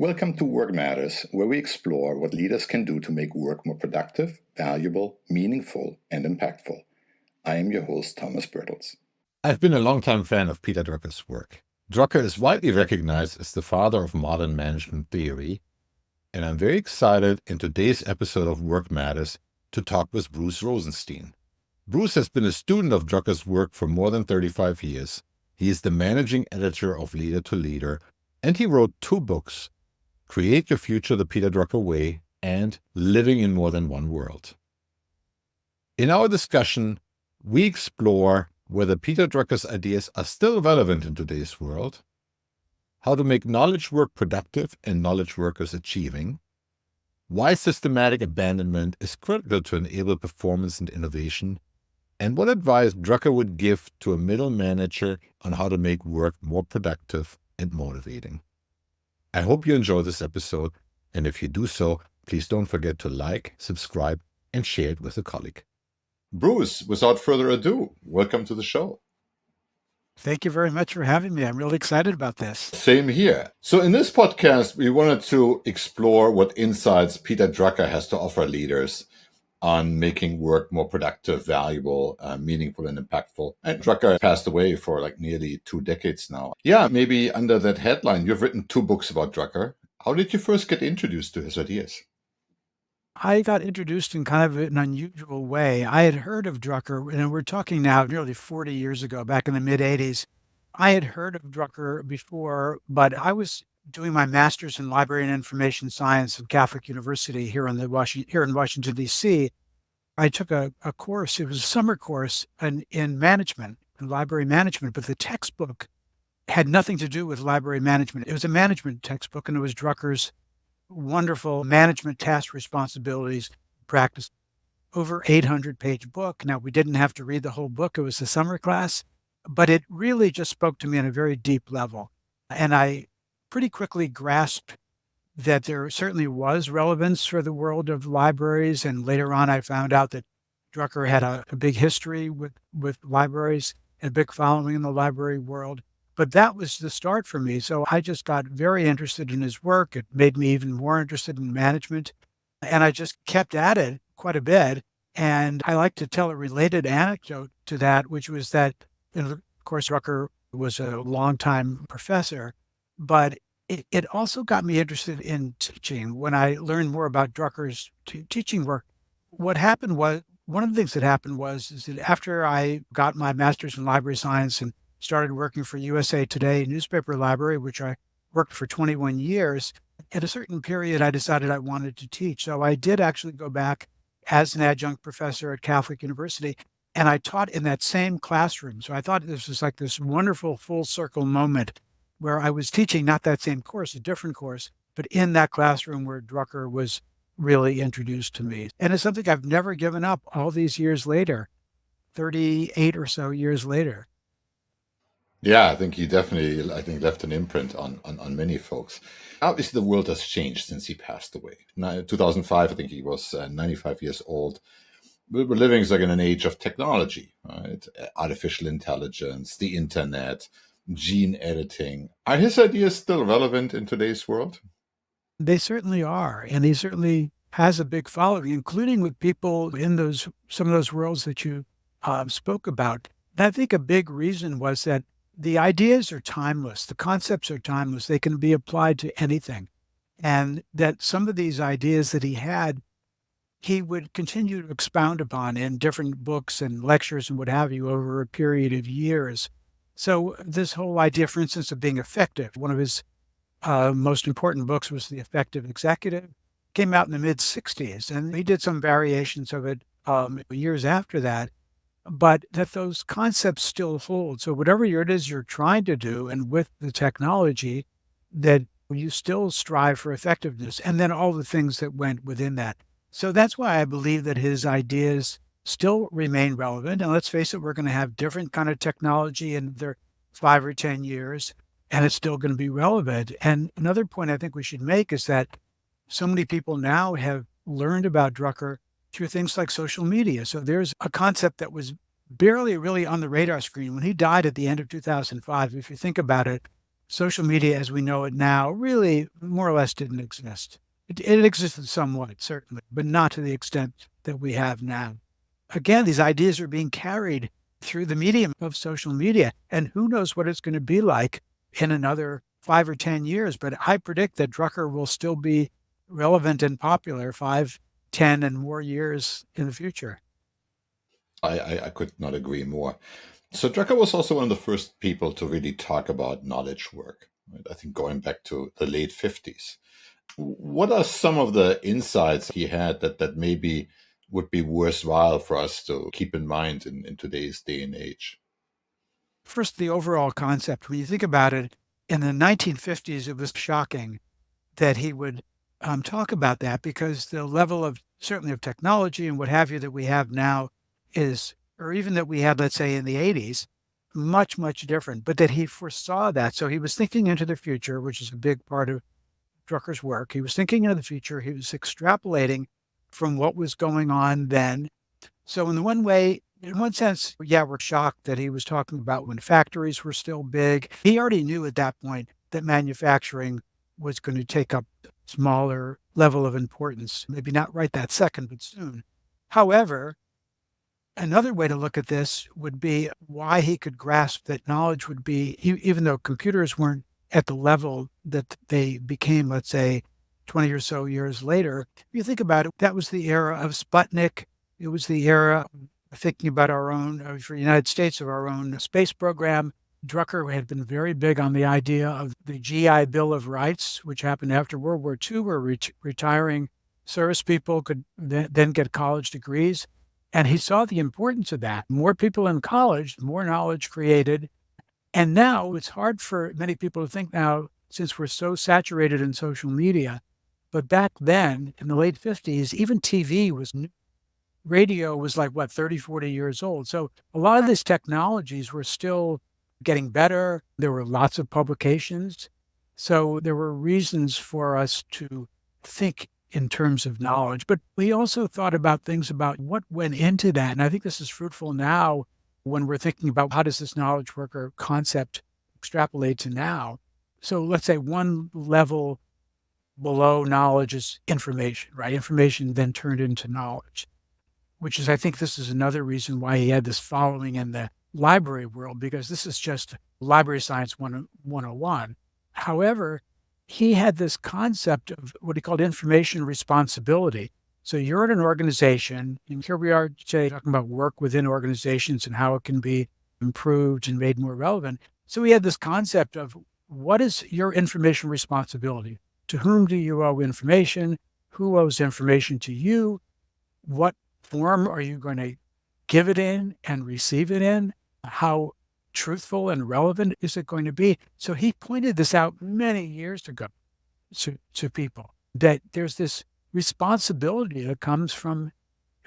Welcome to Work Matters, where we explore what leaders can do to make work more productive, valuable, meaningful, and impactful. I am your host, Thomas Bertels. I've been a longtime fan of Peter Drucker's work. Drucker is widely recognized as the father of modern management theory, and I'm very excited in today's episode of Work Matters to talk with Bruce Rosenstein. Bruce has been a student of Drucker's work for more than 35 years. He is the managing editor of Leader to Leader, and he wrote 2 books, Create Your Future the Peter Drucker Way and Living in More Than One World. In our discussion, we explore whether Peter Drucker's ideas are still relevant in today's world, how to make knowledge work productive and knowledge workers achieving, why systematic abandonment is critical to enable performance and innovation, and what advice Drucker would give to a middle manager on how to make work more productive and motivating. I hope you enjoy this episode, and if you do so, please don't forget to like, subscribe, and share it with a colleague. Bruce, without further ado, welcome to the show. Thank you very much for having me. I'm really excited about this. Same here. So in this podcast, we wanted to explore what insights Peter Drucker has to offer leaders on making work more productive, valuable, meaningful, and impactful. And Drucker passed away for nearly 2 decades now. Yeah, maybe under that headline, you've written 2 books about Drucker. How did you first get introduced to his ideas? I got introduced in kind of an unusual way. I had heard of Drucker, and we're talking now nearly 40 years ago, back in the mid-'80s. I had heard of Drucker before, but I was doing my master's in library and information science at Catholic University here in Washington, D.C. I took a course, it was a summer course in management, in library management, but the textbook had nothing to do with library management. It was a management textbook, and it was Drucker's wonderful management task responsibilities practice, over 800-page book. Now, we didn't have to read the whole book. It was a summer class, but it really just spoke to me on a very deep level. And I pretty quickly grasped that there certainly was relevance for the world of libraries. And later on, I found out that Drucker had a big history with libraries and a big following in the library world. But that was the start for me. So I just got very interested in his work. It made me even more interested in management. And I just kept at it quite a bit. And I like to tell a related anecdote to that, which was that, of course, Drucker was a longtime professor, but it also got me interested in teaching. When I learned more about Drucker's teaching work, what happened was, one of the things that happened was that after I got my master's in library science and started working for USA Today newspaper library, which I worked for 21 years, at a certain period, I decided I wanted to teach. So I did actually go back as an adjunct professor at Catholic University, and I taught in that same classroom. So I thought this was like this wonderful full circle moment where I was teaching not that same course, a different course, but in that classroom where Drucker was really introduced to me. And it's something I've never given up all these years later, 38 or so years later. Yeah, I think he definitely, left an imprint on many folks. Obviously, the world has changed since he passed away. 2005, I think he was 95 years old. We're living in an age of technology, right? Artificial intelligence, the internet, gene editing. Are his ideas still relevant in today's world? They certainly are. And he certainly has a big following, including with people in some of those worlds that you spoke about. And I think a big reason was that the ideas are timeless. The concepts are timeless. They can be applied to anything. And that some of these ideas that he had, he would continue to expound upon in different books and lectures and what have you over a period of years. So this whole idea, for instance, of being effective, one of his most important books was The Effective Executive, came out in the mid-'60s, and he did some variations of it years after that, but that those concepts still hold. So whatever it is you're trying to do, and with the technology, that you still strive for effectiveness, and then all the things that went within that. So that's why I believe that his ideas still remain relevant. And let's face it, we're going to have different kind of technology in their 5 or 10 years, and it's still going to be relevant. And another point I think we should make is that so many people now have learned about Drucker through things like social media. So there's a concept that was barely really on the radar screen when he died at the end of 2005. If you think about it, social media as we know it now really more or less didn't exist. It existed somewhat, certainly, but not to the extent that we have now. Again, these ideas are being carried through the medium of social media, and who knows what it's going to be like in another 5 or 10 years. But I predict that Drucker will still be relevant and popular 5, 10, and more years in the future. I could not agree more. So Drucker was also one of the first people to really talk about knowledge work, right? I think going back to the late 50s. What are some of the insights he had that maybe would be worthwhile for us to keep in mind in today's day and age? First, the overall concept, when you think about it, in the 1950s, it was shocking that he would talk about that because the level of certainly of technology and what have you that we have now is, or even that we had, let's say, in the 80s, much, much different, but that he foresaw that. So he was thinking into the future, which is a big part of Drucker's work. He was thinking into the future. He was extrapolating from what was going on then. So in the one way, in one sense, yeah, we're shocked that he was talking about when factories were still big. He already knew at that point that manufacturing was going to take up a smaller level of importance, maybe not right that second, but soon. However, another way to look at this would be why he could grasp that knowledge would be, even though computers weren't at the level that they became, let's say, 20 or so years later. If you think about it, that was the era of Sputnik. It was the era of thinking about our own, for the United States, of our own space program. Drucker had been very big on the idea of the GI Bill of Rights, which happened after World War II, where retiring service people could then get college degrees. And he saw the importance of that. More people in college, more knowledge created. And now it's hard for many people to think now, since we're so saturated in social media. But back then, in the late 50s, even TV was new. Radio was like, what, 30, 40 years old. So a lot of these technologies were still getting better. There were lots of publications. So there were reasons for us to think in terms of knowledge. But we also thought about things about what went into that. And I think this is fruitful now when we're thinking about how does this knowledge worker concept extrapolate to now. So let's say one level below knowledge is information, right? Information then turned into knowledge, which is, I think this is another reason why he had this following in the library world, because this is just library science 101. However, he had this concept of what he called information responsibility. So you're at an organization, and here we are today talking about work within organizations and how it can be improved and made more relevant. So he had this concept of what is your information responsibility? To whom do you owe information? Who owes information to you? What form are you going to give it in and receive it in? How truthful and relevant is it going to be? So he pointed this out many years ago to people, that there's this responsibility that comes from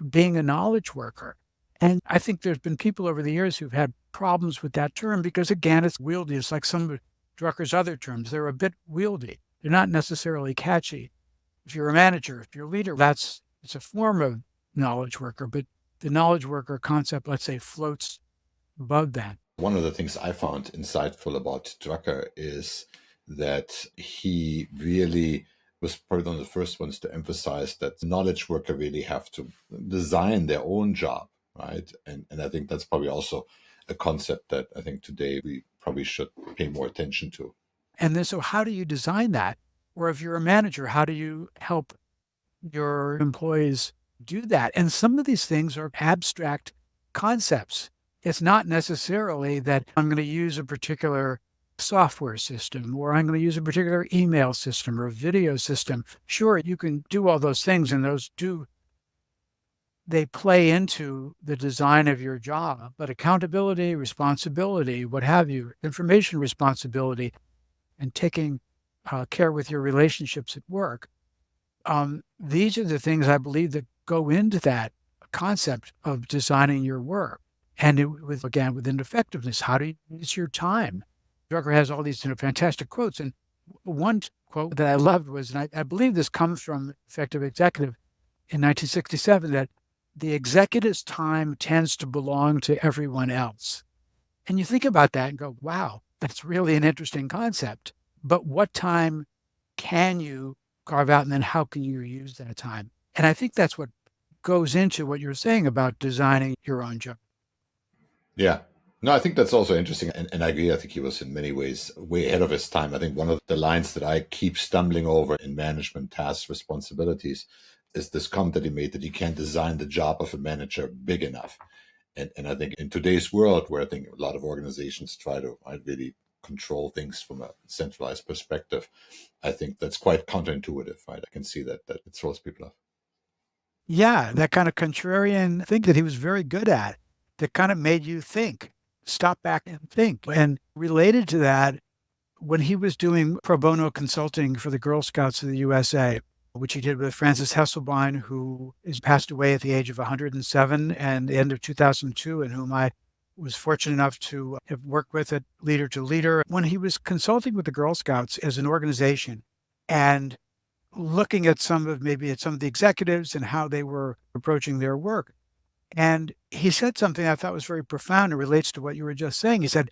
being a knowledge worker. And I think there's been people over the years who've had problems with that term because, again, it's wieldy. It's like some of Drucker's other terms. They're a bit wieldy. They're not necessarily catchy. If you're a manager, if you're a leader, it's a form of knowledge worker, but the knowledge worker concept, let's say, floats above that. One of the things I found insightful about Drucker is that he really was probably one of the first ones to emphasize that knowledge worker really have to design their own job, right? And I think that's probably also a concept that I think today we probably should pay more attention to. And then, so how do you design that? Or if you're a manager, how do you help your employees do that? And some of these things are abstract concepts. It's not necessarily that I'm going to use a particular software system, or I'm going to use a particular email system or video system. Sure, you can do all those things, and they play into the design of your job, but accountability, responsibility, what have you, information responsibility, and taking care with your relationships at work. These are the things I believe that go into that concept of designing your work. And within effectiveness, how do you use your time? Drucker has all these fantastic quotes. And one quote that I loved was, and I believe this comes from Effective Executive in 1967, that the executive's time tends to belong to everyone else. And you think about that and go, wow, That's really an interesting concept. But what time can you carve out, and then how can you use that time? And I think that's what goes into what you're saying about designing your own job. Yeah. No, I think that's also interesting. And I agree. I think he was in many ways way ahead of his time. I think one of the lines that I keep stumbling over in management tasks, responsibilities, is this comment that he made that you can't design the job of a manager big enough. And I think in today's world, where I think a lot of organizations try to really control things from a centralized perspective, I think that's quite counterintuitive, right? I can see that it throws people off. Yeah, that kind of contrarian thing that he was very good at, that kind of made you think, stop back and think. And related to that, when he was doing pro bono consulting for the Girl Scouts of the USA, which he did with Frances Hesselbein, who is passed away at the age of 107 and the end of 2002, and whom I was fortunate enough to have worked with at Leader to Leader. When he was consulting with the Girl Scouts as an organization and looking at some of the executives and how they were approaching their work. And he said something I thought was very profound and relates to what you were just saying. He said,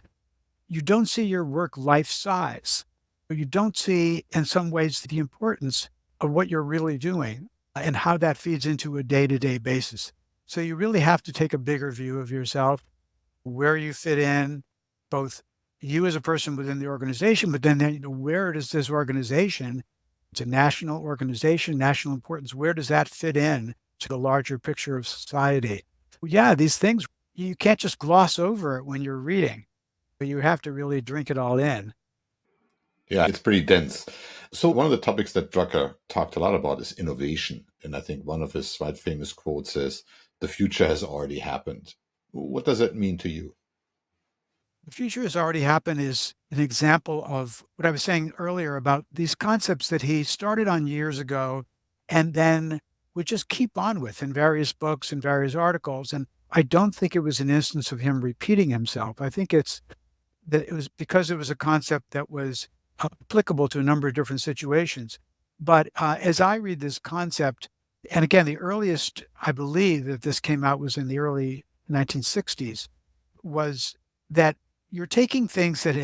you don't see your work life size, but you don't see in some ways the importance of what you're really doing and how that feeds into a day-to-day basis. So you really have to take a bigger view of yourself, where you fit in, both you as a person within the organization, but then where does this organization, it's a national organization, national importance, where does that fit in to the larger picture of society? Yeah, these things, you can't just gloss over it when you're reading, but you have to really drink it all in. Yeah, it's pretty dense. So one of the topics that Drucker talked a lot about is innovation. And I think one of his quite famous quotes is, the future has already happened. What does that mean to you? The future has already happened is an example of what I was saying earlier about these concepts that he started on years ago and then would just keep on with in various books and various articles. And I don't think it was an instance of him repeating himself. I think it's that it was because it was a concept that was applicable to a number of different situations. But as I read this concept, and again, the earliest I believe that this came out was in the early 1960s, was that you're taking things that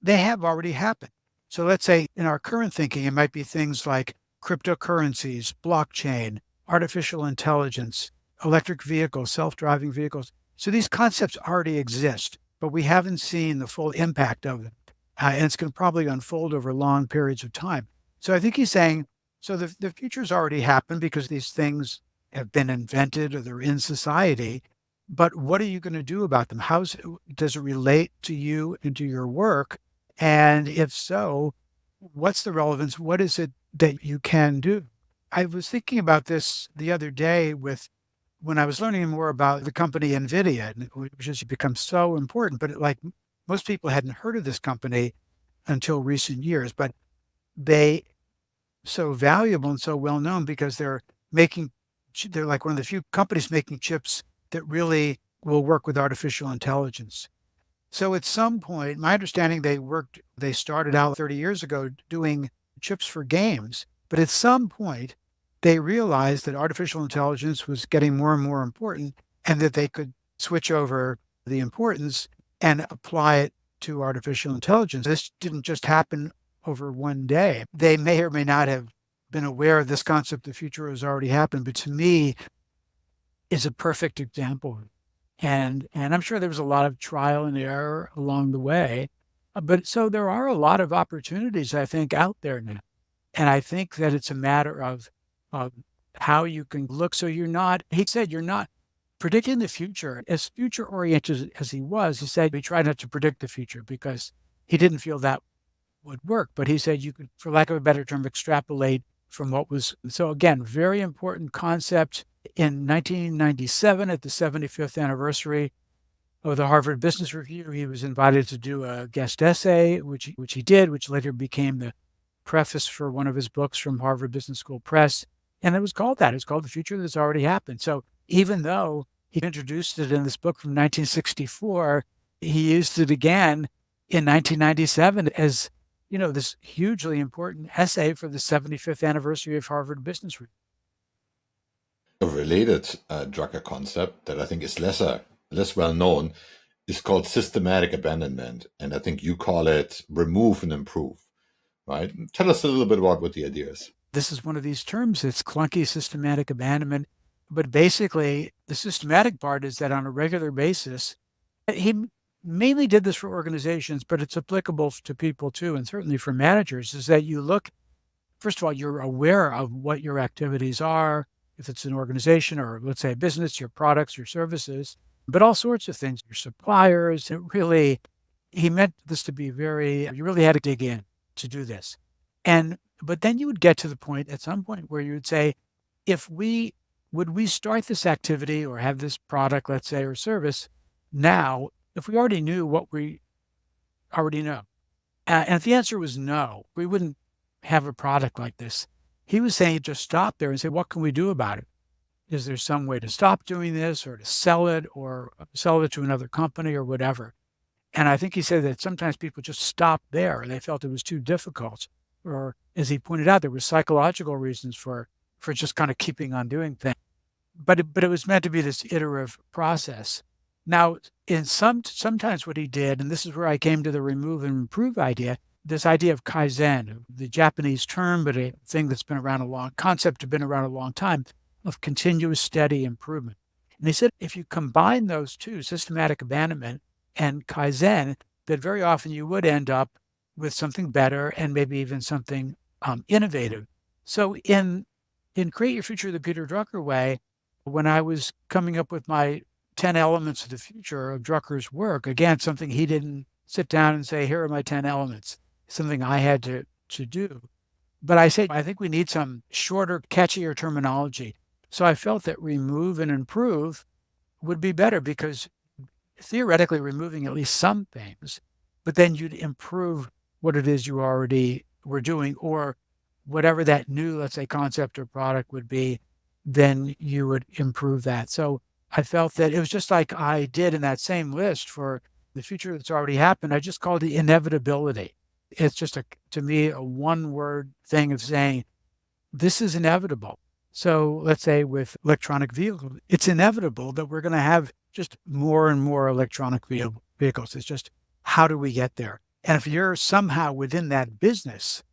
have already happened. So let's say in our current thinking, it might be things like cryptocurrencies, blockchain, artificial intelligence, electric vehicles, self-driving vehicles. So these concepts already exist, but we haven't seen the full impact of them. And it's going to probably unfold over long periods of time. So I think he's saying, so the future's already happened because these things have been invented or they're in society. But what are you going to do about them? Does it relate to you and to your work? And if so, what's the relevance? What is it that you can do? I was thinking about this the other day when I was learning more about the company NVIDIA, which has become so important, but like most people hadn't heard of this company until recent years, but they so valuable and so well known because they're like one of the few companies making chips that really will work with artificial intelligence. So at some point, my understanding they started out 30 years ago doing chips for games, but at some point they realized that artificial intelligence was getting more and more important and that they could switch over the importance and apply it to artificial intelligence. This didn't just happen over one day. They may or may not have been aware of this concept, the future has already happened, but to me, is a perfect example. And I'm sure there was a lot of trial and error along the way. But so there are a lot of opportunities, I think, out there now. And I think that it's a matter of how you can look. So he said, you're not predicting the future. As future oriented as he was, he said, we try not to predict the future because he didn't feel that would work. But he said you could, for lack of a better term, extrapolate from what was. So again, very important concept. In 1997, at the 75th anniversary of the Harvard Business Review, he was invited to do a guest essay, which he did, which later became the preface for one of his books from Harvard Business School Press. And it was called that. It was called The Future That's Already Happened. So even though he introduced it in this book from 1964, he used it again in 1997 as, this hugely important essay for the 75th anniversary of Harvard Business Review. A related Drucker concept that I think is less well known is called systematic abandonment. And I think you call it remove and improve, right? Tell us a little bit about what the idea is. This is one of these terms. It's clunky, systematic abandonment. But basically, the systematic part is that on a regular basis, he mainly did this for organizations, but it's applicable to people too, and certainly for managers, is that you look, first of all, you're aware of what your activities are, if it's an organization or let's say a business, your products, your services, but all sorts of things, your suppliers. It really, he meant this to be very, you really had to dig in to do this. But then you would get to the point at some point where you would say, would we start this activity or have this product, let's say, or service now, if we already knew what we already know? And if the answer was no, we wouldn't have a product like this. He was saying just stop there and say, what can we do about it? Is there some way to stop doing this or to sell it to another company or whatever? And I think he said that sometimes people just stopped there and they felt it was too difficult. Or as he pointed out, there were psychological reasons for just kind of keeping on doing things. But it was meant to be this iterative process. Now, sometimes what he did, and this is where I came to the remove and improve idea, this idea of Kaizen, the Japanese term, but a thing that's been around concept has been around a long time, of continuous steady improvement. And he said, if you combine those two, systematic abandonment and Kaizen, that very often you would end up with something better and maybe even something innovative. So in Create Your Future the Peter Drucker way, when I was coming up with my 10 elements of the future of Drucker's work, again, something he didn't sit down and say, here are my 10 elements, something I had to do. But I said, I think we need some shorter, catchier terminology. So I felt that remove and improve would be better because theoretically removing at least some things, but then you'd improve what it is you already were doing, or whatever that new, let's say, concept or product would be, then you would improve that. So I felt that it was just like I did in that same list for the future that's already happened. I just called it inevitability. It's just, to me, a one-word thing of saying, this is inevitable. So let's say with electronic vehicles, it's inevitable that we're going to have just more and more electronic vehicles. It's just, how do we get there? And if you're somehow within that business,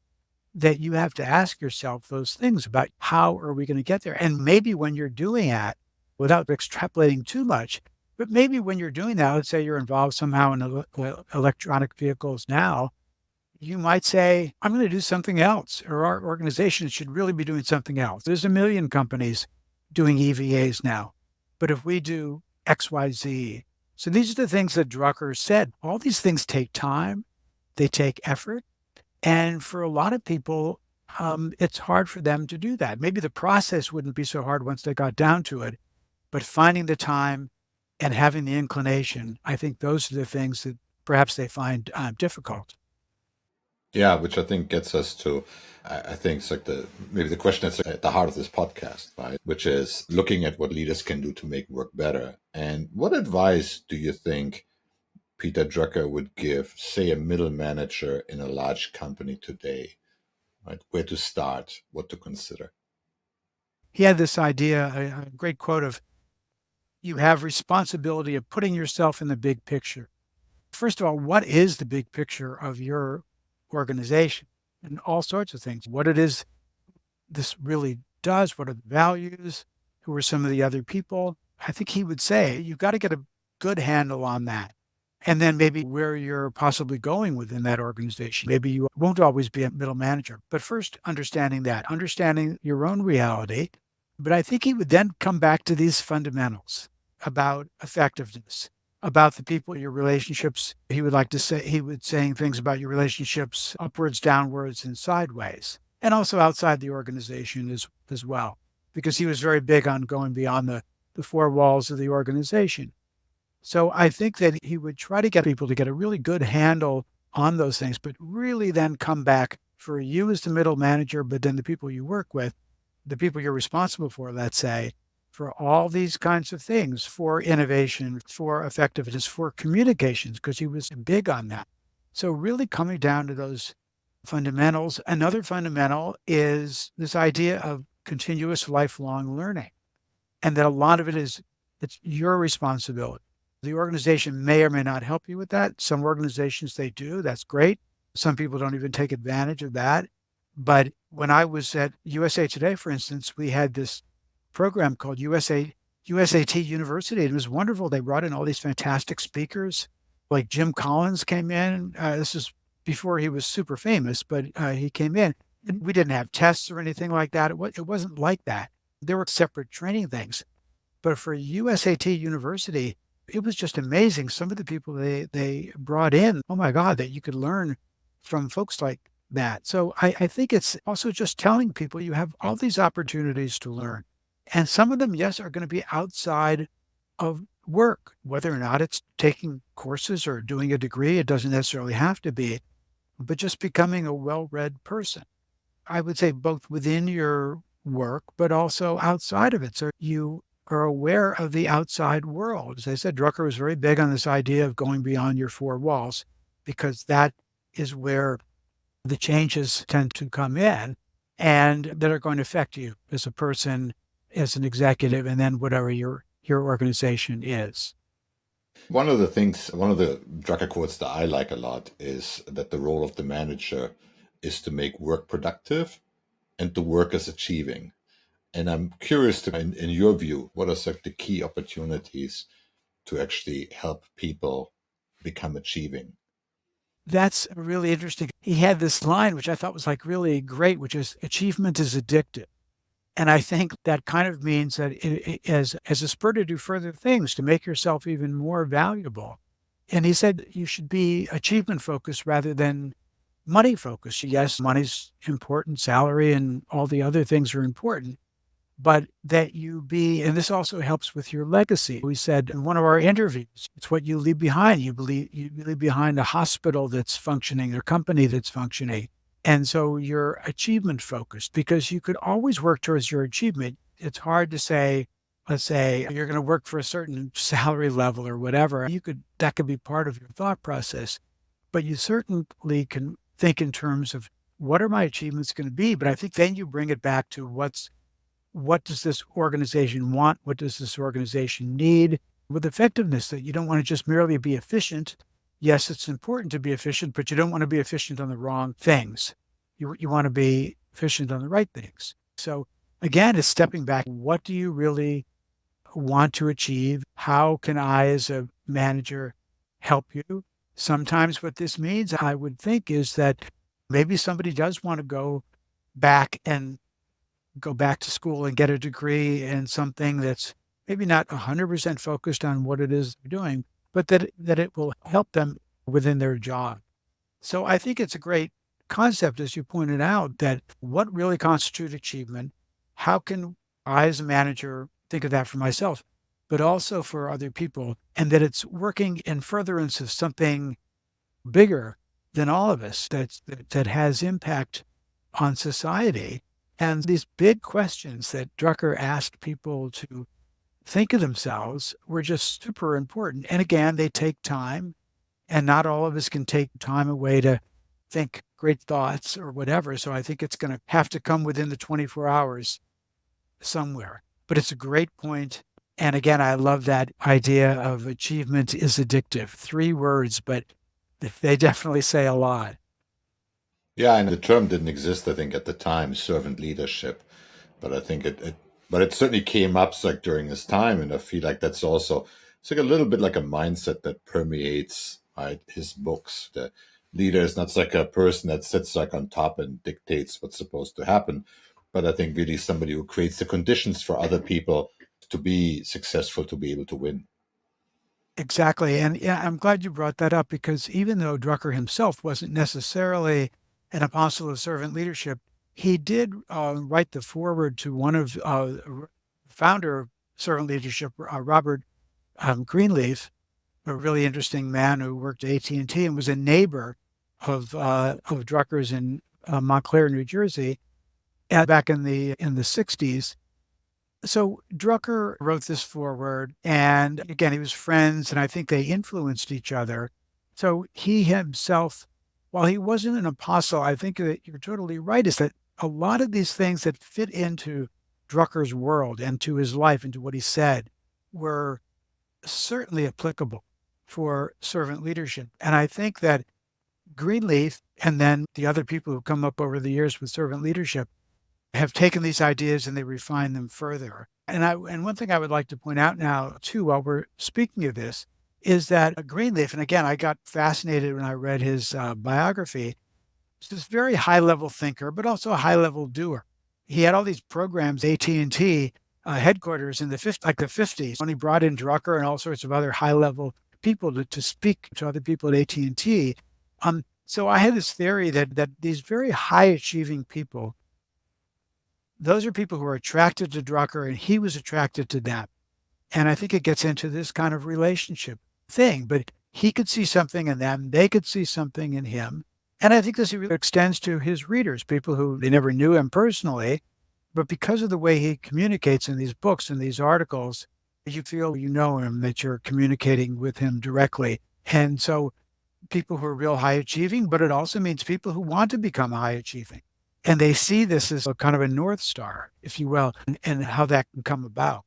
that you have to ask yourself those things about how are we going to get there? And maybe when you're doing that, without extrapolating too much, but maybe when you're doing that, let's say you're involved somehow in electronic vehicles now, you might say, I'm going to do something else, or our organization should really be doing something else. There's a million companies doing EVAs now, but if we do X, Y, Z. So these are the things that Drucker said. All these things take time, they take effort. And for a lot of people, it's hard for them to do that. Maybe the process wouldn't be so hard once they got down to it, but finding the time and having the inclination, I think those are the things that perhaps they find difficult. Yeah, which I think gets us to, I think it's like maybe the question that's at the heart of this podcast, right? Which is looking at what leaders can do to make work better. And what advice do you think Peter Drucker would give, say, a middle manager in a large company today, right? Where to start, what to consider? He had this idea, a great quote of, you have responsibility of putting yourself in the big picture. First of all, what is the big picture of your organization? And all sorts of things. What it is this really does, what are the values, who are some of the other people? I think he would say, you've got to get a good handle on that. And then maybe where you're possibly going within that organization. Maybe you won't always be a middle manager, but first understanding your own reality. But I think he would then come back to these fundamentals about effectiveness, about the people, your relationships. He would saying things about your relationships upwards, downwards, and sideways, and also outside the organization as well, because he was very big on going beyond the four walls of the organization. So I think that he would try to get people to get a really good handle on those things, but really then come back for you as the middle manager, but then the people you work with, the people you're responsible for, let's say, for all these kinds of things, for innovation, for effectiveness, for communications, because he was big on that. So really coming down to those fundamentals. Another fundamental is this idea of continuous lifelong learning, and that a lot of it is, it's your responsibility. The organization may or may not help you with that. Some organizations, they do. That's great. Some people don't even take advantage of that. But when I was at USA Today, for instance, we had this program called USAT University. It was wonderful. They brought in all these fantastic speakers. Like Jim Collins came in. This is before he was super famous, but he came in. And we didn't have tests or anything like that. It wasn't like that. There were separate training things. But for USAT University, it was just amazing. Some of the people they brought in, oh my God, that you could learn from folks like that. So I think it's also just telling people you have all these opportunities to learn. And some of them, yes, are going to be outside of work, whether or not it's taking courses or doing a degree. It doesn't necessarily have to be, but just becoming a well-read person. I would say both within your work, but also outside of it. So you are aware of the outside world. As I said, Drucker was very big on this idea of going beyond your four walls, because that is where the changes tend to come in and that are going to affect you as a person, as an executive, and then whatever your organization is. One of the Drucker quotes that I like a lot is that the role of the manager is to make work productive and the workers achieving. And I'm curious to, in your view, what are some of the key opportunities to actually help people become achieving? That's really interesting. He had this line, which I thought was like really great, which is achievement is addictive. And I think that kind of means that as a spur to do further things, to make yourself even more valuable. And he said you should be achievement focused rather than money focused. Yes, money's important, salary and all the other things are important, but that you be, and this also helps with your legacy. We said in one of our interviews, it's what you leave behind. You leave behind a hospital that's functioning, a company that's functioning. And so you're achievement focused because you could always work towards your achievement. It's hard to say, let's say you're going to work for a certain salary level or whatever. That could be part of your thought process, but you certainly can think in terms of what are my achievements going to be? But I think then you bring it back to what does this organization want? What does this organization need? With effectiveness, that you don't want to just merely be efficient. Yes, it's important to be efficient, but you don't want to be efficient on the wrong things. You want to be efficient on the right things. So again, it's stepping back. What do you really want to achieve? How can I, as a manager, help you? Sometimes what this means, I would think, is that maybe somebody does want to go back to school and get a degree in something that's maybe not 100% focused on what it is they're doing, but that it will help them within their job. So I think it's a great concept, as you pointed out, that what really constitutes achievement, how can I as a manager think of that for myself, but also for other people, and that it's working in furtherance of something bigger than all of us that has impact on society. And these big questions that Drucker asked people to think of themselves were just super important. And again, they take time, and not all of us can take time away to think great thoughts or whatever. So I think it's going to have to come within the 24 hours somewhere. But it's a great point. And again, I love that idea of achievement is addictive. 3 words, but they definitely say a lot. Yeah, and the term didn't exist, I think, at the time, servant leadership. But I think but it certainly came up like during his time, and I feel like that's also it's like a little bit like a mindset that permeates his books. The leader is not like a person that sits like on top and dictates what's supposed to happen, but I think really somebody who creates the conditions for other people to be successful, to be able to win. Exactly. And yeah, I'm glad you brought that up because even though Drucker himself wasn't necessarily an apostle of servant leadership, he did write the foreword to one of founder of servant leadership, Robert Greenleaf, a really interesting man who worked at AT&T and T and was a neighbor of Drucker's in Montclair, New Jersey, back in the 60s. So Drucker wrote this foreword, and again, he was friends, and I think they influenced each other. So he himself, while he wasn't an apostle, I think that you're totally right, is that a lot of these things that fit into Drucker's world and to his life and to what he said were certainly applicable for servant leadership. And I think that Greenleaf and then the other people who come up over the years with servant leadership have taken these ideas and they refine them further. And one thing I would like to point out now too, while we're speaking of this, is that Greenleaf, and again, I got fascinated when I read his biography. He's this very high level thinker, but also a high level doer. He had all these programs, AT&T headquarters in the 50s, when he brought in Drucker and all sorts of other high level people to speak to other people at AT&T. So I had this theory that these very high achieving people, those are people who are attracted to Drucker and he was attracted to them. And I think it gets into this kind of relationship thing, but he could see something in them, they could see something in him. And I think this extends to his readers, people who they never knew him personally, but because of the way he communicates in these books and these articles, you feel you know him, that you're communicating with him directly. And so people who are real high achieving, but it also means people who want to become high achieving. And they see this as a kind of a North Star, if you will, and how that can come about.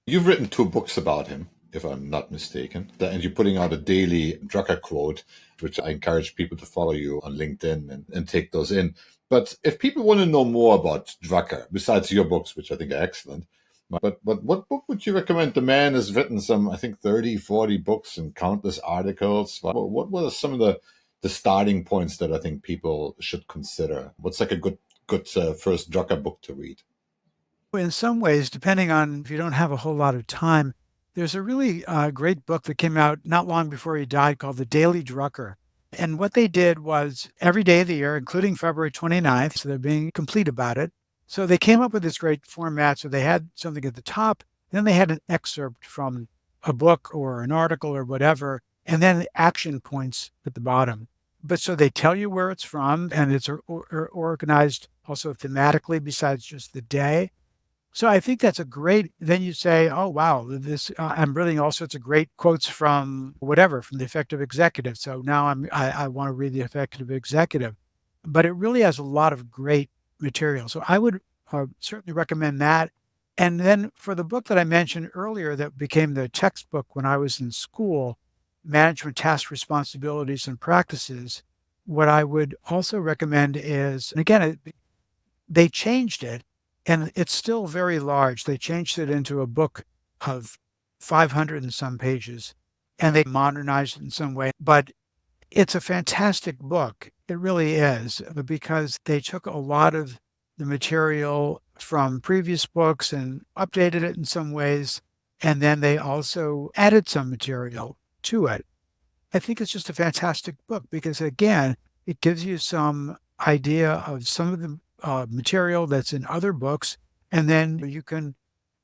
You've written 2 books about him, if I'm not mistaken, and you're putting out a daily Drucker quote, which I encourage people to follow you on LinkedIn and take those in. But if people want to know more about Drucker, besides your books, which I think are excellent, but what book would you recommend? The man has written some, I think, 30, 40 books and countless articles. What were some of the starting points that I think people should consider? What's like a good first Drucker book to read? In some ways, depending on if you don't have a whole lot of time, there's a really great book that came out not long before he died called The Daily Drucker. And what they did was every day of the year, including February 29th, so they're being complete about it. So they came up with this great format. So they had something at the top, then they had an excerpt from a book or an article or whatever, and then action points at the bottom. But so they tell you where it's from, and it's organized also thematically besides just the day. So I think that's a great, then you say, oh, wow, this, I'm reading all sorts of great quotes from whatever, from the effective executive. So now I want to read the effective executive, but it really has a lot of great material. So I would certainly recommend that. And then for the book that I mentioned earlier that became the textbook when I was in school, Management Tasks, Responsibilities, and Practices, what I would also recommend is, and again, they changed it and it's still very large. They changed it into a book of 500 and some pages, and they modernized it in some way. But it's a fantastic book. It really is, because they took a lot of the material from previous books and updated it in some ways, and then they also added some material to it. I think it's just a fantastic book because, again, it gives you some idea of some of the material that's in other books, and then you can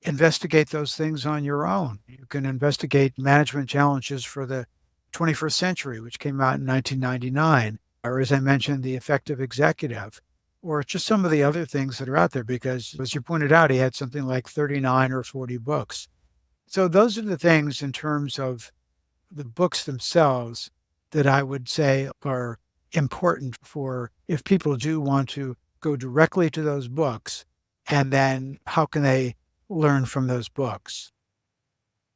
investigate those things on your own. You can investigate management challenges for the 21st century, which came out in 1999, or as I mentioned, the effective executive, or just some of the other things that are out there, because as you pointed out, he had something like 39 or 40 books. So those are the things in terms of the books themselves that I would say are important for if people do want to go directly to those books, and then how can they learn from those books?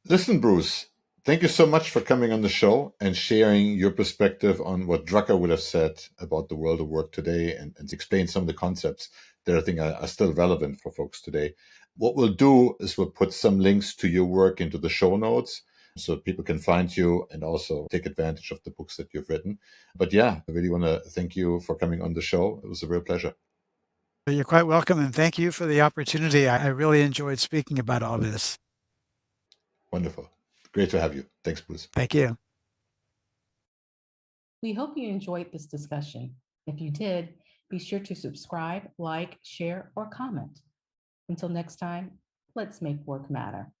Listen, Bruce, thank you so much for coming on the show and sharing your perspective on what Drucker would have said about the world of work today and explain some of the concepts that I think are still relevant for folks today. What we'll do is we'll put some links to your work into the show notes so people can find you and also take advantage of the books that you've written. But yeah, I really want to thank you for coming on the show. It was a real pleasure. You're quite welcome, and thank you for the opportunity. I really enjoyed speaking about all this. Wonderful. Great to have you. Thanks, Bruce. Thank you. We hope you enjoyed this discussion. If you did, be sure to subscribe, like, share, or comment. Until next time, let's make work matter.